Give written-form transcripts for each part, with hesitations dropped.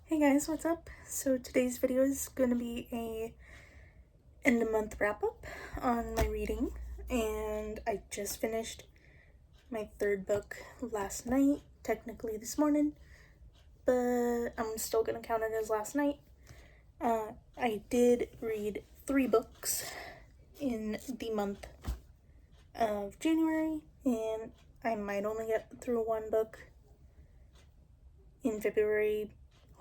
Hey guys, what's up? So today's video is going to be a end of month wrap up on my reading, and I just finished my third book last night, technically this morning, but I'm still going to count it as last night. I did read 3 books in the month of January, and I might only get through 1 book in February.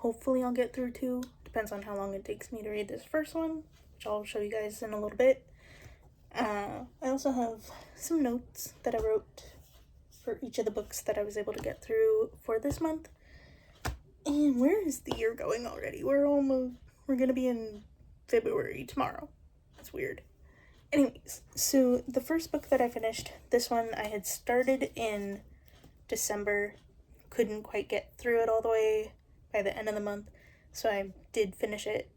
Hopefully I'll get through 2. Depends on how long it takes me to read this first one, which I'll show you guys in a little bit. I also have some notes that I wrote for each of the books that I was able to get through for this month. And where is the year going already? We're gonna be in February tomorrow. That's weird. Anyways, so the first book that I finished, this one I had started in December, couldn't quite get through it all the way by the end of the month, so I did finish it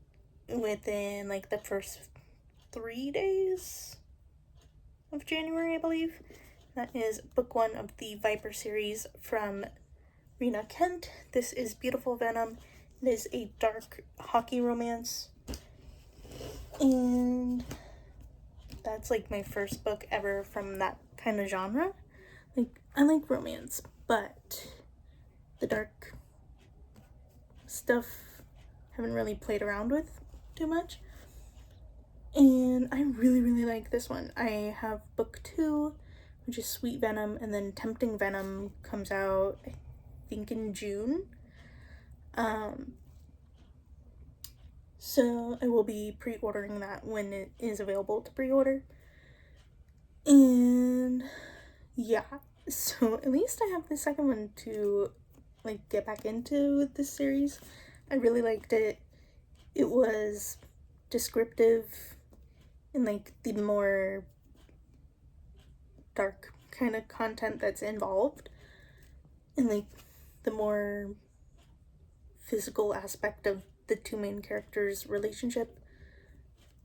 within like the first 3 days of January, I believe. That is book 1 of the Viper series from Rena Kent. This is Beautiful Venom. It is a dark hockey romance, and that's like my first book ever from that kind of genre. Like, I like romance, but the dark stuff haven't really played around with too much, and I really like this one. I have book 2, which is Sweet Venom, and then Tempting Venom comes out I think in June. So I will be pre-ordering that when it is available to pre-order. And yeah, so at least I have the second one to like get back into this series. I really liked it. It was descriptive in like the more dark kind of content that's involved, and like the more physical aspect of the 2 main characters' relationship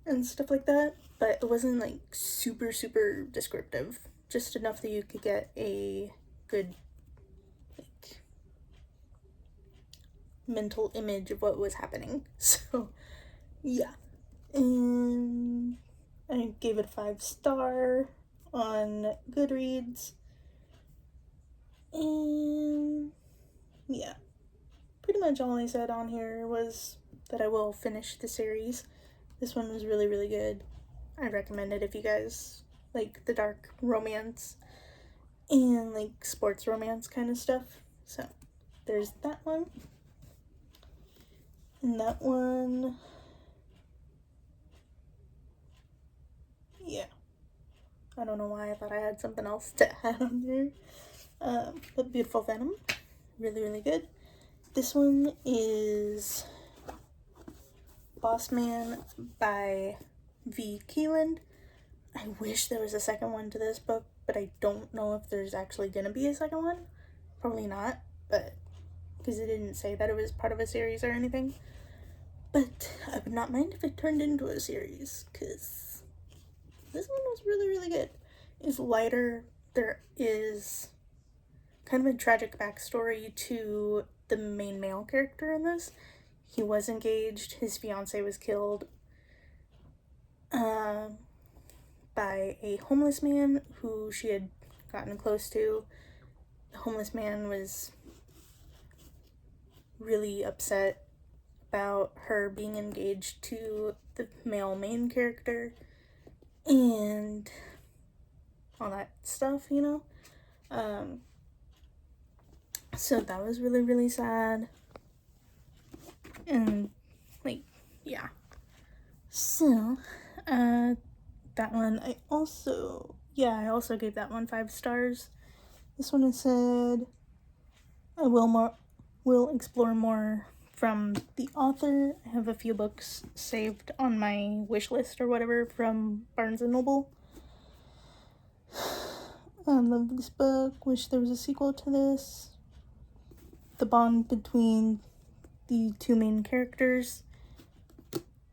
and stuff like that, but it wasn't like super descriptive, just enough that you could get a good like mental image of what was happening. So yeah, and I gave it a 5-star on Goodreads, and yeah, pretty much all I said on here was that I will finish the series. This one was really good. I recommend it if you guys like the dark romance and like sports romance kind of stuff. So there's that one. And that one, yeah, I don't know why I thought I had something else to add on there. But Beautiful Venom, really good. This one is Boss Man by V. Keeland. I wish there was a second one to this book, but I don't know if there's actually gonna be a second one. Probably not, but because it didn't say that it was part of a series or anything. But I would not mind if it turned into a series, because this one was really good. It's lighter. There is kind of a tragic backstory to the main male character in this. He was engaged, his fiance was killed by a homeless man who she had gotten close to. The homeless man was really upset about her being engaged to the male main character and all that stuff, you know. So that was really sad, and like, yeah. So that one I also gave that one 5 stars. This one I said I will explore more from the author. I have a few books saved on my wish list or whatever from Barnes & Noble. I love this book. Wish there was a sequel to this. The bond between the 2 main characters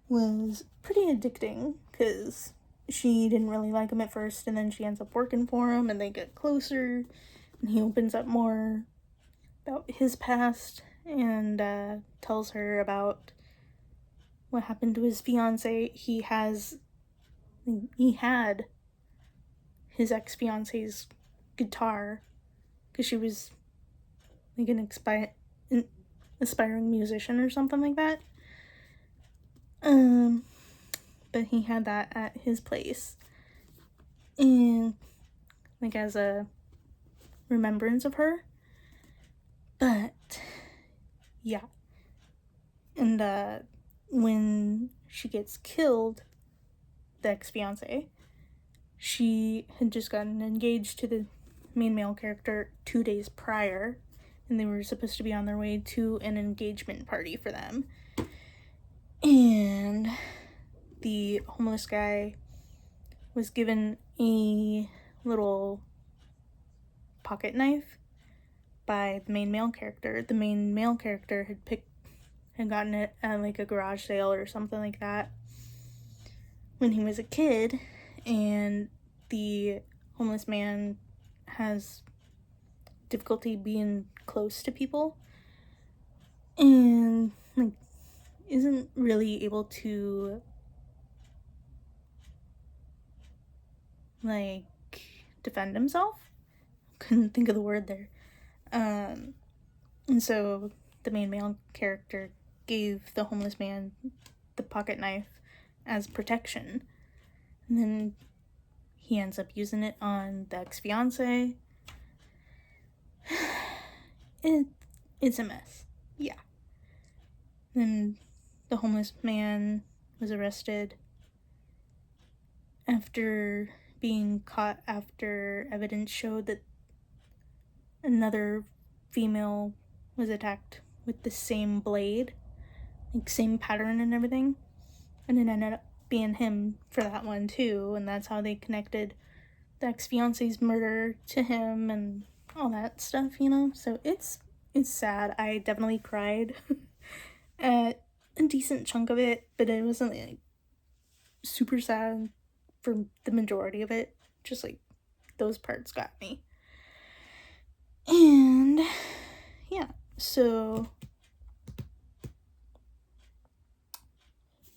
was pretty addicting, because she didn't really like him at first, and then she ends up working for him, and they get closer, and he opens up more about his past and tells her about what happened to his fiance. He had his ex-fiance's guitar because she was like an aspiring musician or something like that. But he had that at his place, and like as a remembrance of her. But yeah, and when she gets killed, the ex-fiance, she had just gotten engaged to the main male character 2 days prior, and they were supposed to be on their way to an engagement party for them. And the homeless guy was given a little pocket knife by the main male character. The main male character had gotten it at like a garage sale or something like that when he was a kid, and the homeless man has difficulty being close to people and like isn't really able to like defend himself. Couldn't think of the word there. And so the main male character gave the homeless man the pocket knife as protection, and then he ends up using it on the ex-fiance. It's a mess. Yeah. Then the homeless man was arrested after being caught after evidence showed that another female was attacked with the same blade, like same pattern and everything, and it ended up being him for that one too, and that's how they connected the ex-fiance's murder to him and all that stuff, you know. So it's sad. I definitely cried at a decent chunk of it, but it wasn't like super sad for the majority of it. Just like those parts got me. And yeah, so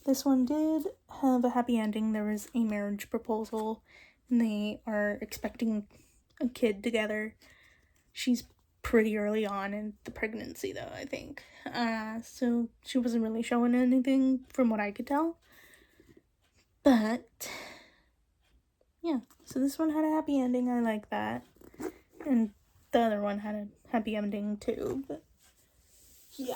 this one did have a happy ending. There was a marriage proposal, and they are expecting a kid together. She's pretty early on in the pregnancy, though, I think. So she wasn't really showing anything from what I could tell. But yeah, so this one had a happy ending. I like that. And the other one had a happy ending too, but yeah.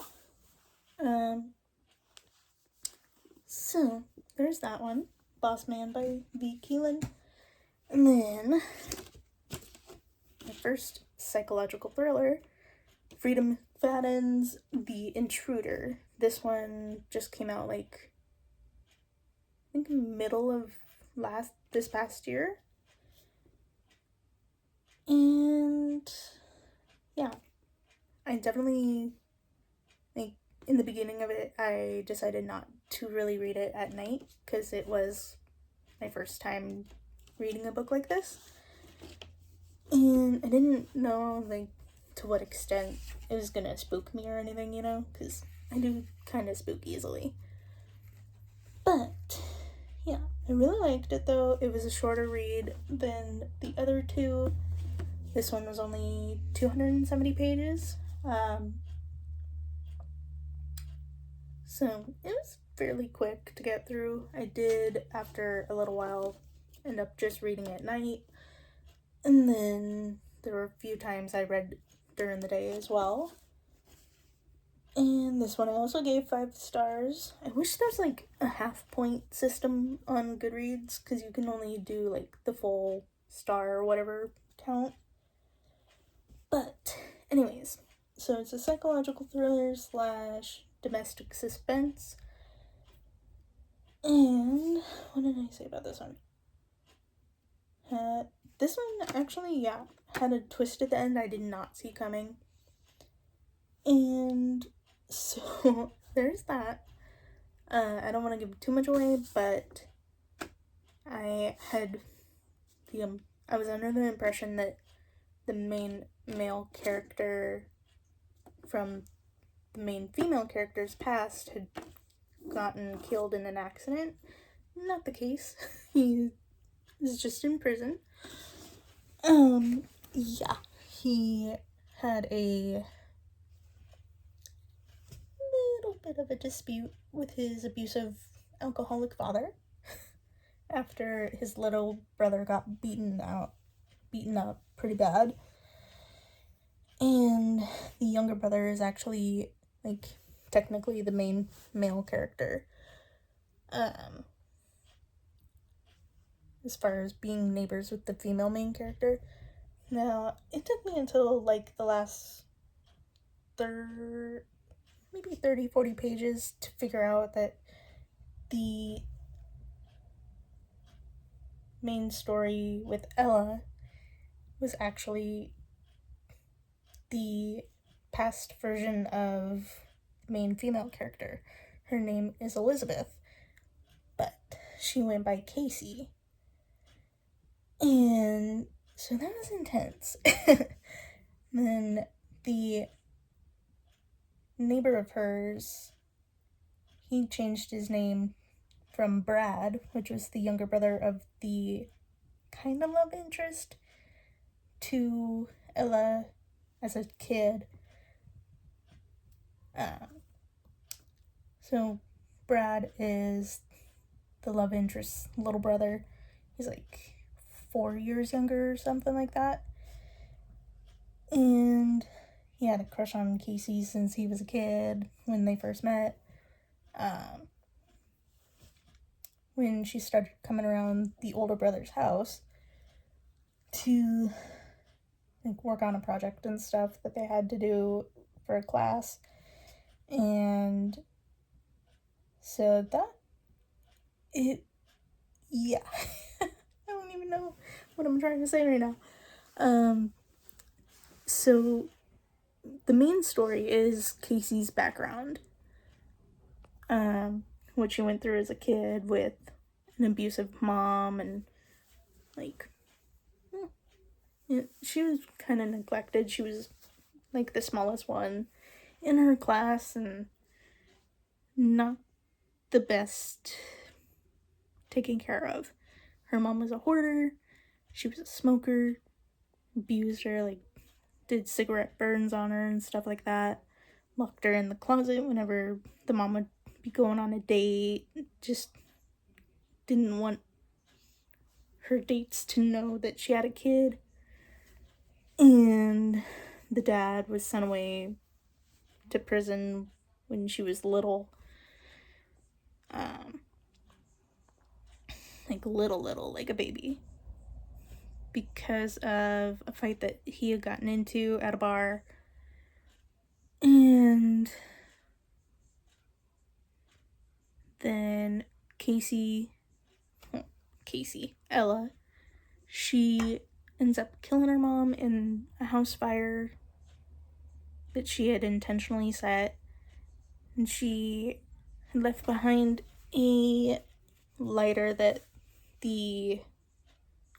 So there's that one, Boss Man by V. Keelan. And then my first psychological thriller, Freedom McFadden's The Intruder. This one just came out like I think middle of this past year. And yeah, I definitely, like, in the beginning of it, I decided not to really read it at night because it was my first time reading a book like this. And I didn't know, like, to what extent it was gonna spook me or anything, you know, because I do kind of spook easily. But yeah, I really liked it though. It was a shorter read than the other two. This one was only 270 pages. So it was fairly quick to get through. I did, after a little while, end up just reading at night. And then there were a few times I read during the day as well. And this one I also gave 5 stars. I wish there's like a half point system on Goodreads, because you can only do like the full star or whatever count. But anyways, so it's a psychological thriller / domestic suspense. And what did I say about this one? This one actually, yeah, had a twist at the end I did not see coming. And so there's that. I don't want to give too much away, but I was under the impression that the main male character from the main female character's past had gotten killed in an accident. Not the case. He is just in prison. Yeah. He had a little bit of a dispute with his abusive alcoholic father after his little brother got beaten up pretty bad. And the younger brother is actually, like, technically the main male character. As far as being neighbors with the female main character. Now, it took me until, like, the last maybe 30-40 pages to figure out that the main story with Ella was actually the past version of the main female character. Her name is Elizabeth, but she went by Casey. And so that was intense. Then the neighbor of hers, he changed his name from Brad, which was the younger brother of the kind of love interest, to Ella as a kid. So Brad is the love interest's little brother. He's like 4 years younger or something like that. And he had a crush on Casey since he was a kid when they first met. When she started coming around the older brother's house to, like, work on a project and stuff that they had to do for a class. And so yeah. I don't even know what I'm trying to say right now. So the main story is Casey's background. What she went through as a kid with an abusive mom, and, like, she was kind of neglected. She was, like, the smallest one in her class and not the best taken care of. Her mom was a hoarder. She was a smoker, abused her, like, did cigarette burns on her and stuff like that. Locked her in the closet whenever the mom would be going on a date. Just didn't want her dates to know that she had a kid. And the dad was sent away to prison when she was little. Like little, like a baby. Because of a fight that he had gotten into at a bar. And then Ella, she ends up killing her mom in a house fire that she had intentionally set. And she had left behind a lighter that the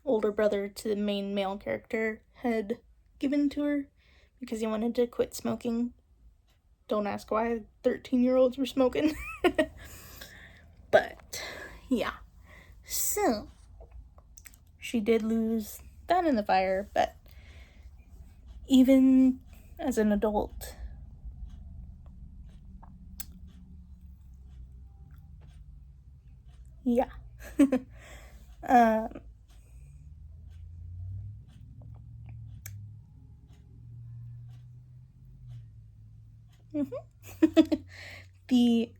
older brother to the main male character had given to her because he wanted to quit smoking. Don't ask why 13-year-olds were smoking. But, yeah. So, she did lose that in the fire, but even as an adult, yeah. The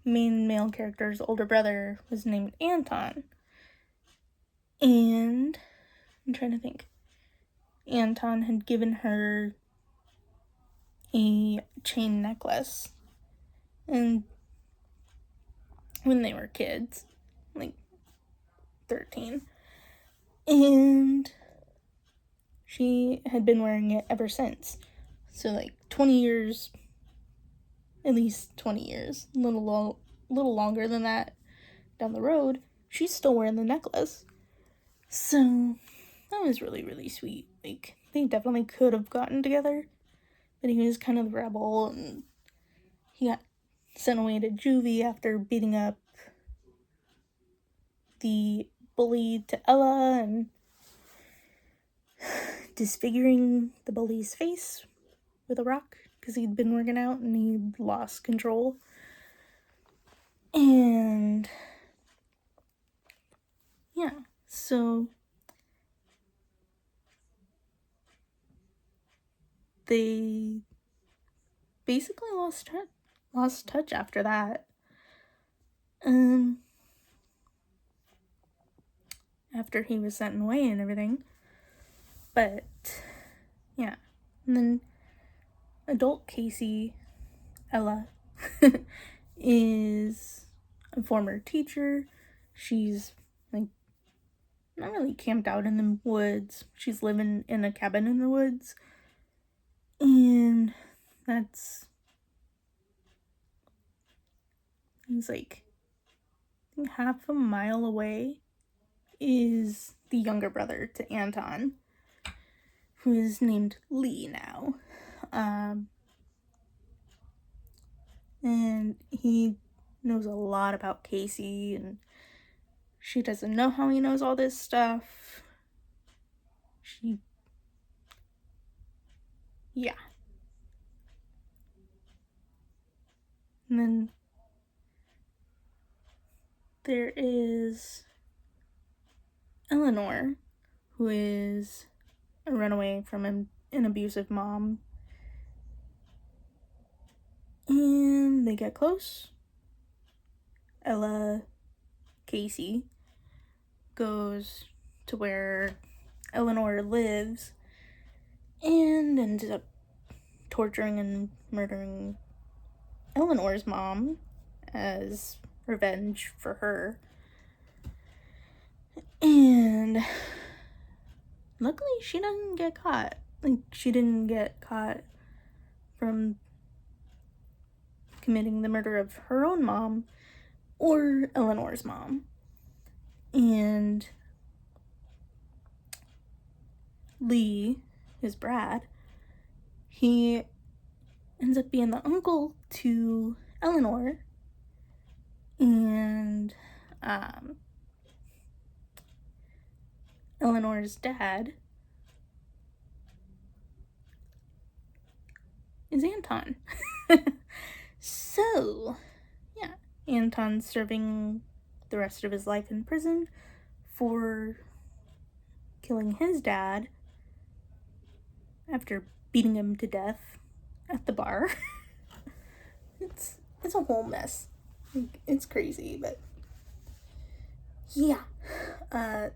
main male character's older brother was named Anton. And I'm trying to think. Anton had given her a chain necklace. And when they were kids, like 13. And she had been wearing it ever since. So, like, 20 years, at least 20 years, a little longer than that down the road, she's still wearing the necklace. So, that was really, really sweet. Like, they definitely could have gotten together, but he was kind of the rebel, and he got sent away to juvie after beating up the bully to Ella and disfiguring the bully's face with a rock because he'd been working out and he'd lost control. And yeah, so they basically lost touch after that. After he was sent away and everything. But yeah. And then adult Casey, Ella, is a former teacher. She's like not really camped out in the woods. She's living in a cabin in the woods. And he's like, I think half a mile away is the younger brother to Anton, who is named Lee now. And he knows a lot about Casey, and she doesn't know how he knows all this stuff. Yeah. And then there is Eleanor, who is a runaway from an abusive mom. And they get close. Ella, Casey, goes to where Eleanor lives and ends up torturing and murdering Eleanor's mom as revenge for her. And luckily she doesn't get caught. Like, she didn't get caught from committing the murder of her own mom or Eleanor's mom. And Lee, his Brad, he ends up being the uncle to Eleanor. And Eleanor's dad is Anton. So, yeah, Anton's serving the rest of his life in prison for killing his dad after beating him to death at the bar. It's a whole mess. It's crazy, but yeah.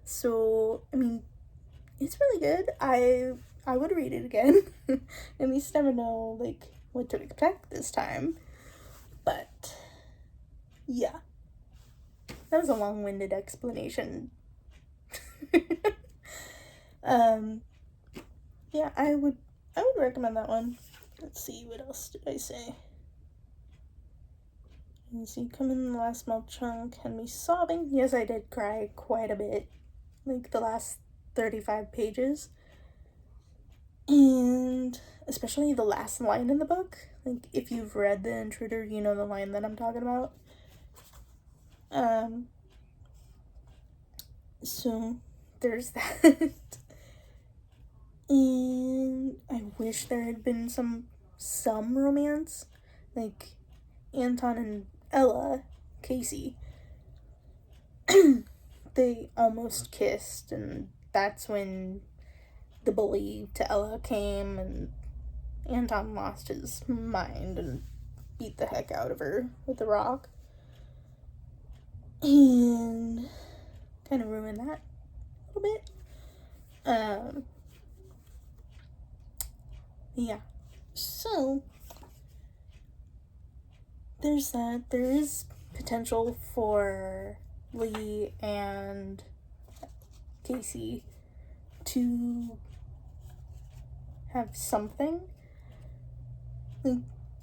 So, I mean, it's really good. I would read it again. At least I would know, like, what to expect this time. But yeah, that was a long-winded explanation. Yeah, I would recommend that one. Let's see, what else did I say? And so you come in the last small chunk and me sobbing. Yes, I did cry quite a bit, like the last 35 pages. And especially the last line in the book. Like, if you've read The Intruder, you know the line that I'm talking about. So there's that. And I wish there had been some romance. Like, Anton and Ella, Casey, they almost kissed, and that's when the bully to Ella came, and Anton lost his mind and beat the heck out of her with a rock. And kind of ruined that a little bit. Yeah. So, there's that. There is potential for Lee and Casey to have something. Like,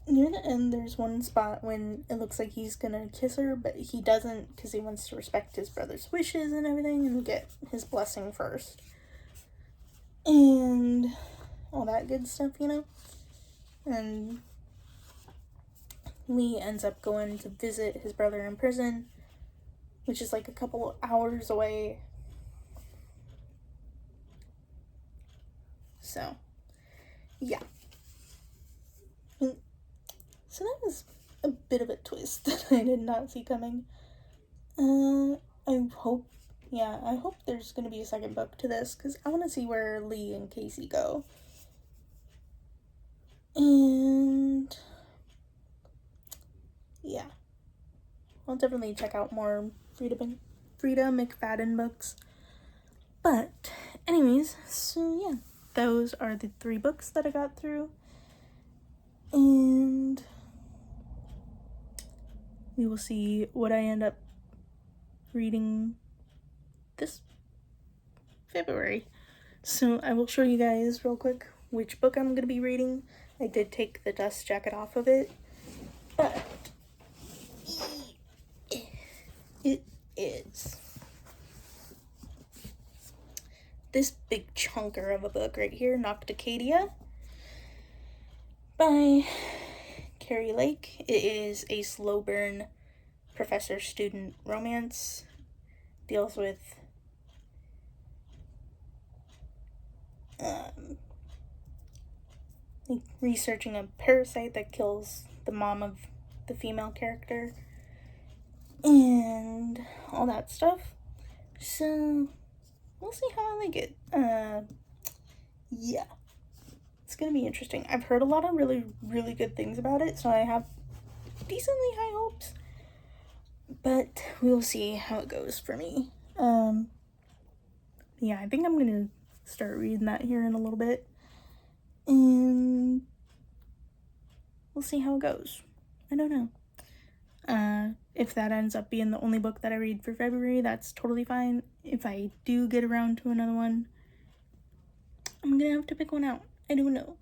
near the end, there's one spot when it looks like he's gonna kiss her, but he doesn't because he wants to respect his brother's wishes and everything and get his blessing first. And all that good stuff, you know? And Lee ends up going to visit his brother in prison, which is like a couple hours away. So, yeah. So that was a bit of a twist that I did not see coming. I hope there's going to be a second book to this, because I want to see where Lee and Casey go. And yeah, I'll definitely check out more Frida McFadden books. But anyways, so yeah, those are the 3 books that I got through. And we will see what I end up reading this February. So I will show you guys real quick which book I'm going to be reading. I did take the dust jacket off of it, but it is this big chunker of a book right here, Nocticadia by Kari Lake. It is a slow burn professor-student romance. Deals with like researching a parasite that kills the mom of the female character and all that stuff. So we'll see how I like it. Yeah, it's gonna be interesting. I've heard a lot of really, really good things about it, so I have decently high hopes, but we'll see how it goes for me. Yeah, I think I'm gonna start reading that here in a little bit, and we'll see how it goes. I don't know. If that ends up being the only book that I read for February, that's totally fine. If I do get around to another one, I'm gonna have to pick one out. I don't know.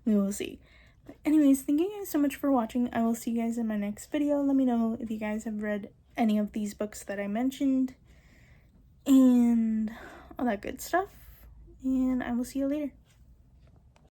We will see. But anyways, thank you guys so much for watching. I will see you guys in my next video. Let me know if you guys have read any of these books that I mentioned and all that good stuff. And I will see you later.